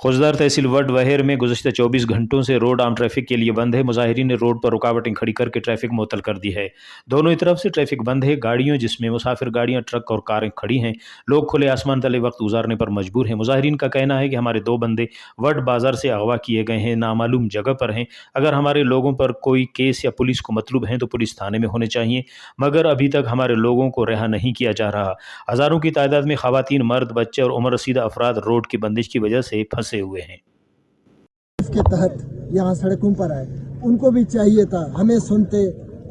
खुजदार तहसील वड वहेर में गुज़श्ता 24 घंटों से रोड आम ट्रैफिक के लिए बंद है। मुजाहिरीन ने रोड पर रुकावटें खड़ी करके ट्रैफिक मुअत्तल कर दी है। दोनों ही तरफ से ट्रैफिक बंद है। गाड़ियों जिसमें मुसाफिर गाड़ियां, ट्रक और कारें खड़ी हैं। लोग खुले आसमान तले वक्त गुजारने पर मजबूर हैं। मुजाहिरीन का कहना है कि हमारे 2 बंदे वड बाजार से अगवा किए गए हैं, नामालूम जगह पर हैं। अगर हमारे लोगों पर कोई केस या पुलिस को मतलूब हैं तो पुलिस थाने में होने चाहिए, मगर अभी तक हमारे लोगों को रिहा नहीं किया जा रहा। हज़ारों की तादाद में ख़वातीन, मर्द, बच्चे और उम्र रसीदा अफराद रोड की बंदिश की वजह से फंसे हुए हैं। इसके तहत यहाँ सड़कों पर आए, उनको भी चाहिए था हमें सुनते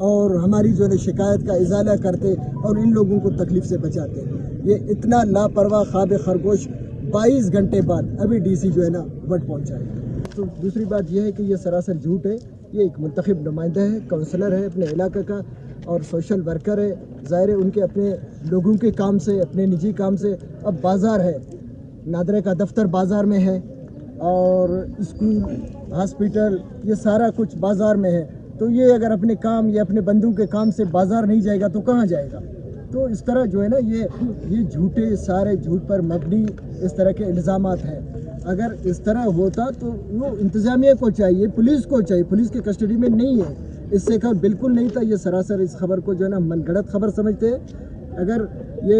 और हमारी जो है शिकायत का इजाला करते और इन लोगों को तकलीफ से बचाते। ये इतना लापरवाह ख्वाब खरगोश 22 घंटे बाद अभी डीसी जो है ना वड पहुँचा है। तो दूसरी बात यह है कि ये सरासर झूठ है। ये एक मुंतखब नुमाइंदा है, काउंसलर है अपने इलाके का और सोशल वर्कर है। ज़ाहिर है उनके अपने लोगों के काम से, अपने निजी काम से। अब बाज़ार है, नादरे का दफ्तर बाज़ार में है और स्कूल, हॉस्पिटल, ये सारा कुछ बाज़ार में है। तो ये अगर अपने काम या अपने बंदों के काम से बाज़ार नहीं जाएगा तो कहाँ जाएगा? तो इस तरह जो है ना ये झूठे, सारे झूठ पर मबनी इस तरह के इल्ज़ामात हैं। अगर इस तरह होता तो वो इंतज़ामिया को चाहिए, पुलिस को चाहिए, पुलिस की कस्टडी में नहीं है। इससे खबर बिल्कुल नहीं था। ये सरासर इस खबर को जो है ना मनगढ़ंत खबर समझते हैं। अगर ये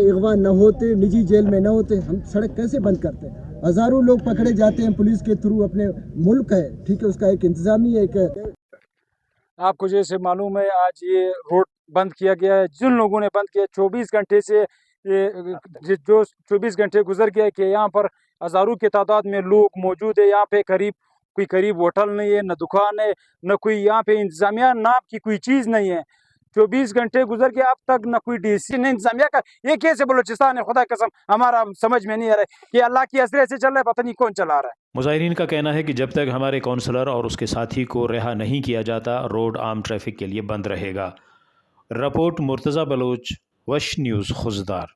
अगवा न होते, निजी जेल में न होते, हम सड़क कैसे बंद करते? हज़ारों लोग पकड़े जाते हैं पुलिस के थ्रू। अपने मुल्क है, ठीक है, उसका एक इंतज़ामी है। आपको जैसे मालूम है आज ये रोड बंद किया गया है। जिन लोगों ने बंद किया 24 घंटे से ये जो 24 घंटे गुजर गया कि यहाँ पर हज़ारों की तादाद में लोग मौजूद है। यहाँ पे कोई करीब होटल नहीं है, न दुकान है, न कोई यहाँ पे इंतजामिया नाम की कोई चीज़ नहीं है। 24 घंटे गुजर के अब तक न कोई डीसी न इंतजामिया का। ये कैसे बलोचिस्तान है? खुदा कसम हमारा समझ में नहीं आ रहा है कि अल्लाह की हज़रत से चल रहा है, पता नहीं कौन चला रहा है। मुजाहिरीन का कहना है कि जब तक हमारे काउंसलर और उसके साथी को रिहा नहीं किया जाता, रोड आम ट्रैफिक के लिए बंद रहेगा। रिपोर्ट मुर्तज़ा बलोच, वश न्यूज़, खुजदार।